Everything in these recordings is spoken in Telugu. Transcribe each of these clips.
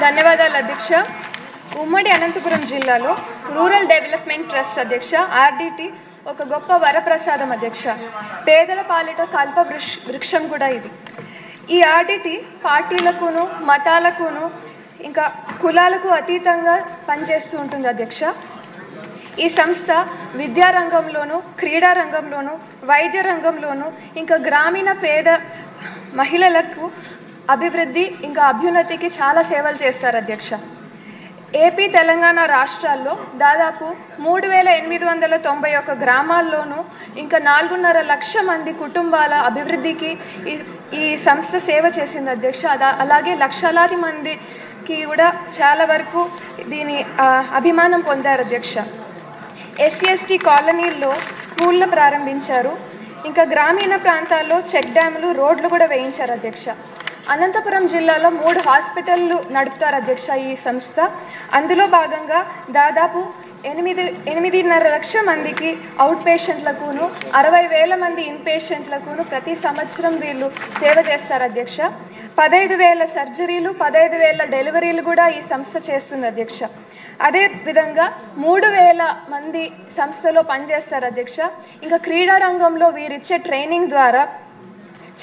ధన్యవాదాలు అధ్యక్ష. ఉమ్మడి అనంతపురం జిల్లాలో రూరల్ డెవలప్మెంట్ ట్రస్ట్ అధ్యక్ష ఆర్డిటి ఒక గొప్ప వరప్రసాదం అధ్యక్ష. పేదల పాలిట కల్ప వృక్షం కూడా ఇది. ఈ ఆర్డిటి పార్టీలకును మతాలకును ఇంకా కులాలకు అతీతంగా పనిచేస్తూ ఉంటుంది అధ్యక్ష. ఈ సంస్థ విద్యారంగంలోను, క్రీడా రంగంలోను, వైద్య రంగంలోను ఇంకా గ్రామీణ పేద మహిళలకు అభివృద్ధి ఇంకా అభ్యున్నతికి చాలా సేవలు చేస్తారు అధ్యక్ష. ఏపీ తెలంగాణ రాష్ట్రాల్లో దాదాపు 3891 గ్రామాల్లోనూ ఇంకా 4.5 లక్షల మంది కుటుంబాల అభివృద్ధికి ఈ సంస్థ సేవ చేసింది అధ్యక్ష. అలాగే లక్షలాది మందికి కూడా చాలా వరకు దీని అభిమానం పొందారు అధ్యక్ష. SC/ST కాలనీల్లో స్కూళ్ళు ప్రారంభించారు. ఇంకా గ్రామీణ ప్రాంతాల్లో చెక్ డ్యాములు, రోడ్లు కూడా వేయించారు అధ్యక్ష. అనంతపురం జిల్లాలో 3 హాస్పిటళ్ళు నడుపుతారు అధ్యక్ష ఈ సంస్థ. అందులో భాగంగా దాదాపు 8.5 లక్షల మందికి అవుట్ పేషెంట్లకును 60,000 మంది ఇన్ పేషెంట్లకును ప్రతి సంవత్సరం వీళ్ళు సేవ చేస్తారు అధ్యక్ష. 15,000 సర్జరీలు, 15,000 డెలివరీలు కూడా ఈ సంస్థ చేస్తుంది అధ్యక్ష. అదేవిధంగా 3,000 మంది సంస్థలో పనిచేస్తారు అధ్యక్ష. ఇంకా క్రీడా రంగంలో వీరిచ్చే ట్రైనింగ్ ద్వారా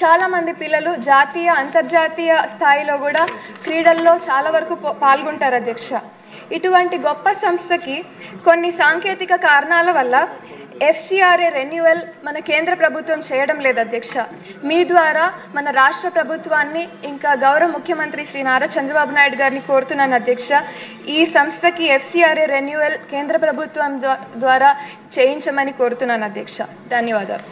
చాలామంది పిల్లలు జాతీయ అంతర్జాతీయ స్థాయిలో కూడా క్రీడల్లో చాలా వరకు పాల్గొంటారు అధ్యక్ష. ఇటువంటి గొప్ప సంస్థకి కొన్ని సాంకేతిక కారణాల వల్ల FCRA రెన్యువల్ మన కేంద్ర ప్రభుత్వం చేయడం లేదు అధ్యక్ష. మీ ద్వారా మన రాష్ట్ర ప్రభుత్వాన్ని ఇంకా గౌరవ ముఖ్యమంత్రి శ్రీ నారా చంద్రబాబు నాయుడు గారిని కోరుతున్నాను అధ్యక్ష. ఈ సంస్థకి FCRA రెన్యువల్ కేంద్ర ప్రభుత్వం ద్వారా చేయించమని కోరుతున్నాను అధ్యక్ష. ధన్యవాదాలు.